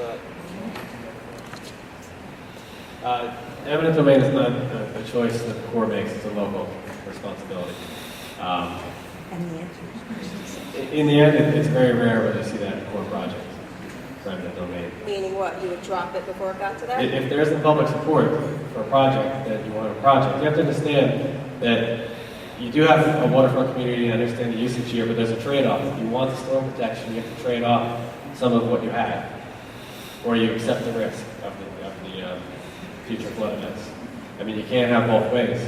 not. Eminent domain is not a choice that the Corps makes. It's a local responsibility. And the answer is In the end, it's very rare when you see that in core projects, eminent domain. Meaning what, you would drop it before it got to that? If there's the public support for a project, that you want a project, you have to understand that you do have a waterfront community and understand the usage here, but there's a trade-off. If you want the storm protection, you have to trade off some of what you have, or you accept the risk of the future flood events. I mean, you can't have both ways.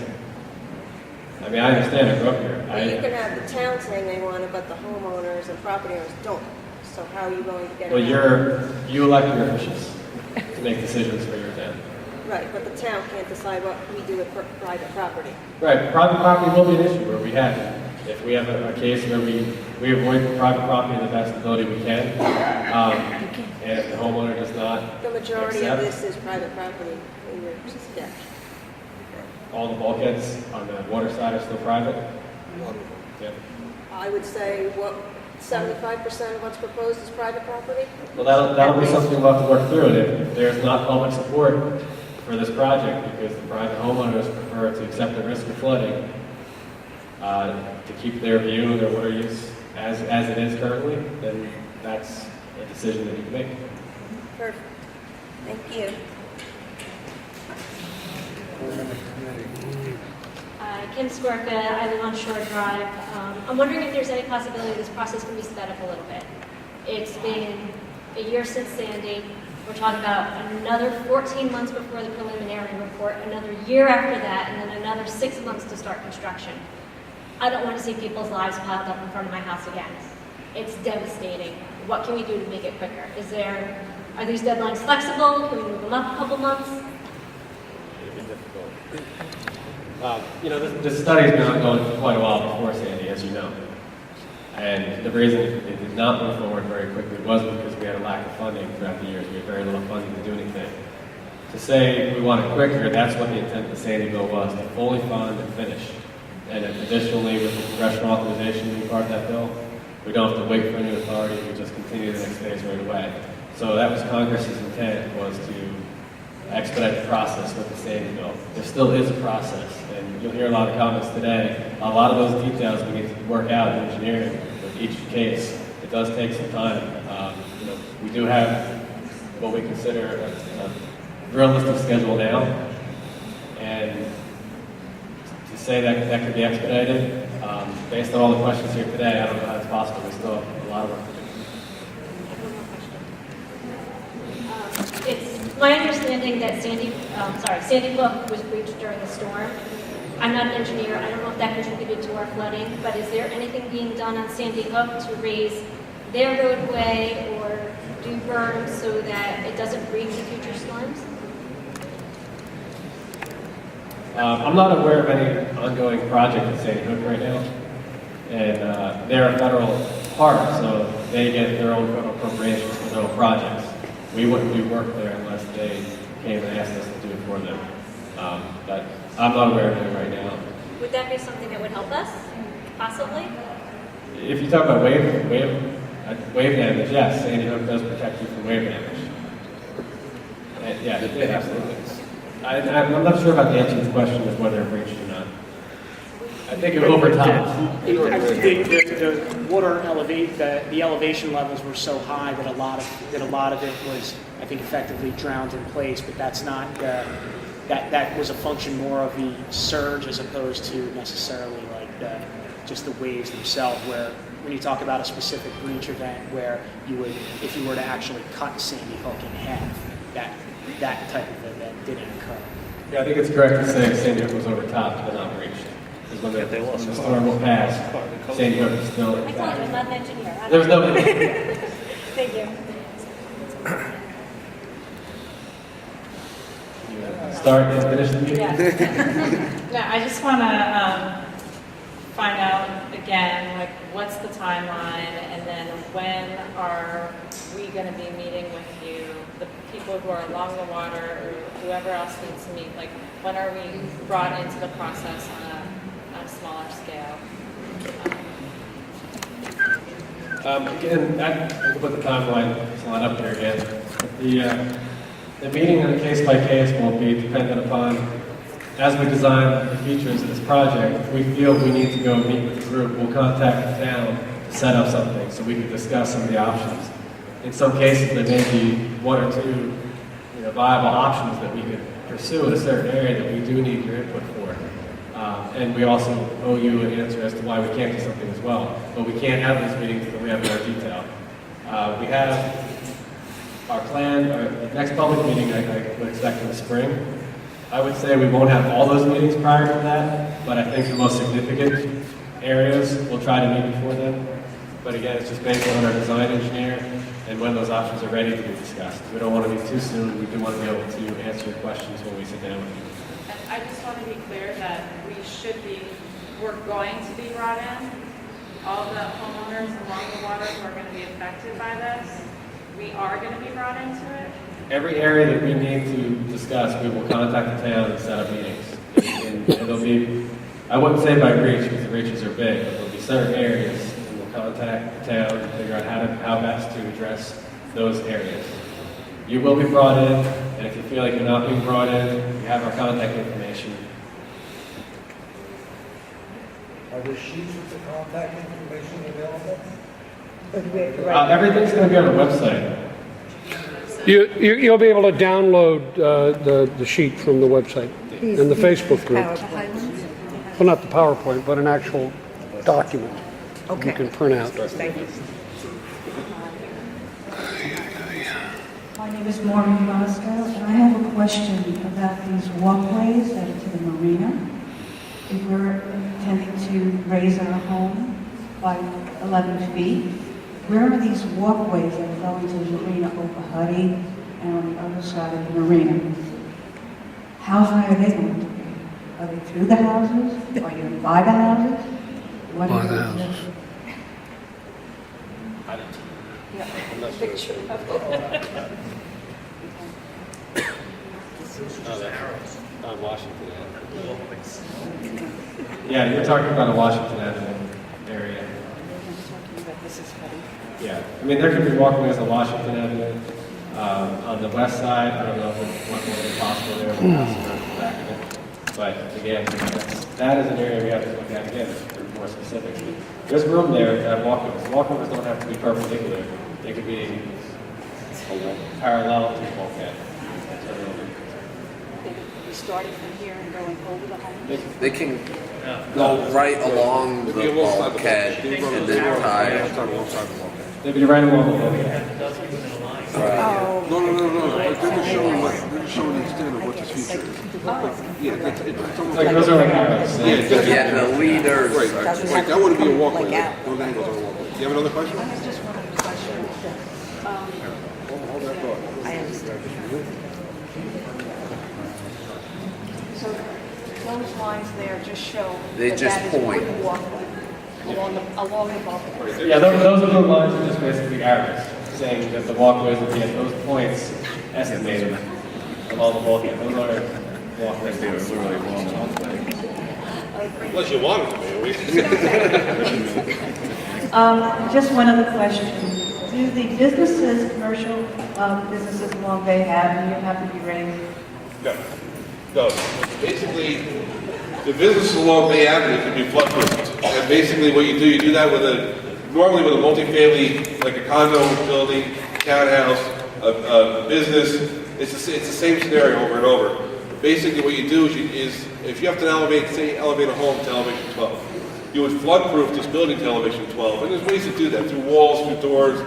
I mean, I understand, I grew up here. Well, you can have the town saying they want it, but the homeowners and property owners don't. So how are you going to get it? Well, you elect your officials to make decisions for your town. Right, but the town can't decide what we do with private property. Right, private property will be an issue where we have, if we have a case where we avoid private property in the best ability we can, and if the homeowner does not The majority accept, of this is private property in your sketch. all the bulkheads on the water side are still private. Yeah. I would say, what, 75% of what's proposed is private property? Well, that'll be something we'll have to work through, and if there's not public support for this project because the private homeowners prefer to accept the risk of flooding, to keep their view of their water use as it is currently, then that's a decision that you can make. Perfect. Thank you. Kim Skorka, I live on Shore Drive. I'm wondering if there's any possibility this process can be sped up a little bit. It's been a year since Sandy. We're talking about another 14 months before the preliminary report, another year after that, and then another 6 months to start construction. I don't want to see people's lives piled up in front of my house again. It's devastating. What can we do to make it quicker? Are these deadlines flexible? Can we move them up a couple months? The study's been ongoing for quite a while before Sandy, as you know. And the reason it did not move forward very quickly was because we had a lack of funding throughout the years. We had very little funding to do anything. To say we want it quicker, that's what the intent of the Sandy bill was, to fully fund and finish. And then additionally, with the congressional authorization being part of that bill, we don't have to wait for a new authority, we just continue the next phase right away. So that was Congress's intent, was to expedite the process with the Sandy bill. There still is a process, and you'll hear a lot of comments today. A lot of those details we need to work out in engineering with each case. It does take some time. We do have what we consider a realistic schedule now, and to say that could be expedited, based on all the questions here today, I don't know how it's possible. We still have a lot of work to do. It's my understanding that Sandy Hook was breached during the storm. I'm not an engineer. I don't know if that contributed to our flooding, but is there anything being done on Sandy Hook to raise their roadway or do berms so that it doesn't breach in future storms? I'm not aware of any ongoing project at Sandy Hook right now, and they're a federal park, so they get their own federal appropriations for their own projects. We wouldn't do work there unless they came and asked us to do it for them. But I'm not aware of it right now. Would that be something that would help us, possibly? If you talk about wave damage, yes, Sandy Hook does protect you from wave damage. And, yeah, it absolutely. I'm not sure about the answer to the question of whether it breached or not. I think it overtopped. The water the elevation levels were so high that a lot of it was, I think, effectively drowned in place. But that's not that was a function more of the surge as opposed to necessarily like just the waves themselves. Where when you talk about a specific breach event, where you would, if you were to actually cut Sandy Hook in half, that type of event didn't occur. Yeah, I think it's correct to say Sandy Hook was overtopped but not breached. Because when the storm will pass, Sandy Hook is still I thought it was not an engineer. There's no Thank you. Start and finish the meeting? Yeah. No, I just want to find out again, like, what's the timeline, and then when are we going to be meeting with you, the people who are along the water, or whoever else needs to meet, like, when are we brought into the process on a smaller scale? Again, I'll put the timeline slide up here again. The meeting on a case by case will be dependent upon as we design the features of this project, if we feel we need to go meet with the group, we'll contact the town to set up something so we can discuss some of the options. In some cases, there may be one or two viable options that we could pursue in a certain area that we do need your input for. And we also owe you an answer as to why we can't do something as well. But we can't have those meetings until we have more detail. We have our plan, our next public meeting I would expect in the spring. I would say we won't have all those meetings prior to that, but I think the most significant areas we'll try to meet before then. But again, it's just based on our design engineer and when those options are ready to be discussed. We don't want to be too soon. We do want to be able to answer your questions when we sit down with you. And I just want to be clear that we're going to be brought in. All the homeowners along the water who are going to be affected by this, we are going to be brought into it. Every area that we need to discuss, we will contact the town and set up meetings. And it'll be, I wouldn't say by reach, because the reaches are big, but there'll be certain areas, and we'll contact the town and figure out how best to address those areas. You will be brought in, and if you feel like you're not being brought in, you have our contact information. Are there sheets with the contact information available? Everything's going to be on the website. You'll be able to download the sheet from the website and the Facebook group. Well, not the PowerPoint, but an actual document you can print out. Thank you. My name is Maureen Bosco, and I have a question about these walkways that are to the marina. If we're intending to raise our home by 11 feet, where are these walkways that are going to the marina over Huddy and on the other side of the marina? How high are they going to be? Are they through the houses? Are you going to buy the houses? What Buy the houses. I'm not sure. Picture of it. On Washington Avenue. Yeah, you're talking about a Washington Avenue area. Yeah, I mean, there could be walkways on Washington Avenue. On the west side, I don't know if it's what would be possible there with the house around the back of it. But again, that is an area we have to look at again for more specifics. There's room there to have walkways. Walkways don't have to be perpendicular. They could be parallel to the bulkhead. Starting from here and going over the home? They can go right along the bulkhead and then tie. They'd be right along the bulkhead. No. They're showing the extent of what this feature is. Yeah, it's almost like those are like arrows. Yeah, the leaders. Right, that wouldn't be a walkway. Those angles are a walkway. Do you have another question? I have just one other question. Hold that thought. I understand. So those lines there just show They that just that is point. wooden walkway along the bulkhead. Yeah, those lines are just basically arrows, saying that the walkways will be at those points estimated along the bulkhead. Those are walkways. They are literally along the bulkhead. Unless you want them to be. Just one other question. Do the businesses, commercial businesses along Bay Avenue have to be raised? No. Basically, the businesses along Bay Avenue can be flood-proofed. And basically what you do that normally with a multifamily, like a condo building, townhouse, a business. It's the same scenario over and over. Basically what you do is if you have to elevate a home to elevation 12, you would flood-proof this building to elevation 12. And there's ways to do that, through walls, through doors,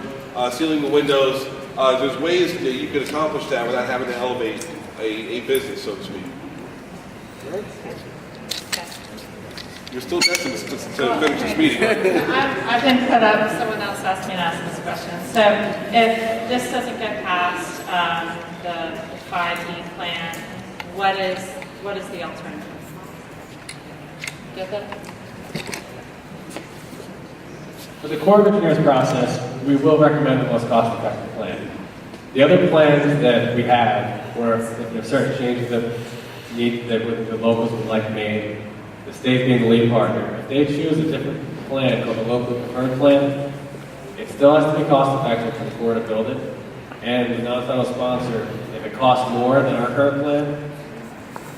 sealing the windows. There's ways that you can accomplish that without having to elevate a business, so to speak. Right? You're still destined to finish this meeting. I've been put up, someone else asked me to ask this question. So if this doesn't get past the 5E plan, what is the alternative? Get that? For the Corps of Engineers process, we will recommend the most cost-effective plan. The other plans that we have, where if there's certain changes that the locals would like made, the state being the lead partner, if they choose a different plan called the local preferred plan, it still has to be cost-effective for the Corps to build it. And the non-federal sponsor, if it costs more than our current plan,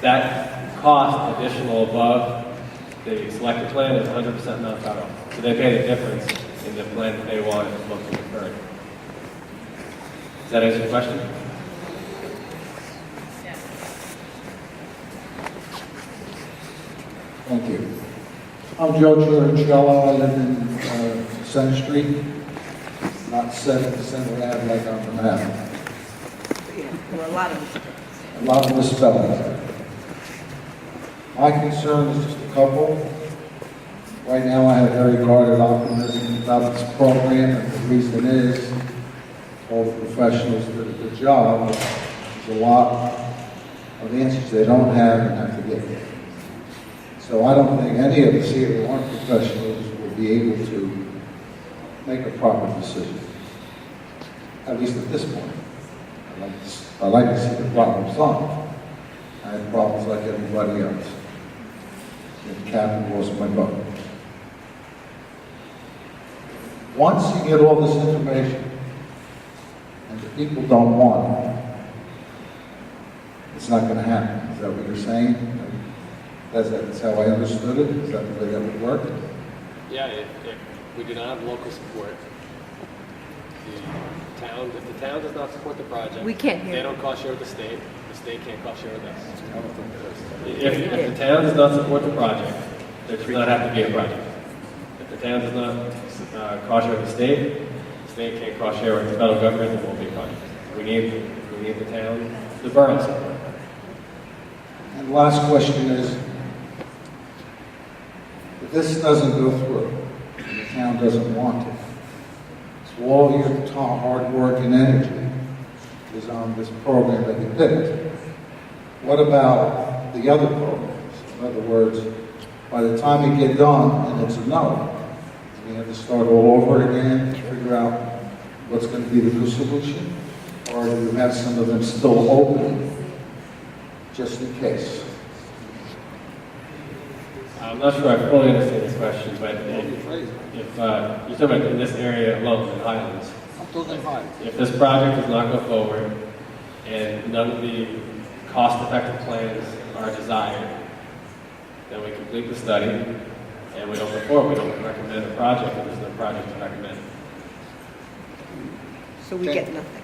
that cost additional above the selected plan is 100% not cut off. So they pay the difference in the plan that they want as opposed to the current. Does that answer your question? Thank you. I'm Joe Chiricello. I live in Center Street, not 7 Center Ave like on the map. Well, a lot of them. A lot of misspellings. My concern is just a couple. Right now, I have very guarded optimism about this program, and the reason is all the professionals did a good job. There's a lot of answers they don't have and have to get. So I don't think any of us here who aren't professionals will be able to make a proper decision, at least at this point. I like to see the problem solved. I have problems like everybody else. The captain was my vote. Once you get all this information, and the people don't want it, it's not going to happen. Is that what you're saying? That's how I understood it? Is that the way that would work? Yeah, if we do not have local support, if the town does not support the project, We can't hear they you. don't cost share with the state can't cost share with us. If the town does not support the project, there does not have to be a project. If the town does not cost share with the state can't cost share with the federal government, there won't be a project. We need the town, the borough support. And the last question is, if this doesn't go through, and the town doesn't want it, so all your hard work and energy is on this program that you picked. What about the other programs? In other words, by the time you get done and it's a no, you have to start all over again, figure out what's going to be the new solution, or do you have some of them still open, just in case? I'm not sure I fully understand this question, but if you're talking about in this area alone, in Highlands, if this project does not go forward and none of the cost-effective plans are desired, then we complete the study and we don't go forward. We don't recommend a project if there's no project to recommend. So we get nothing.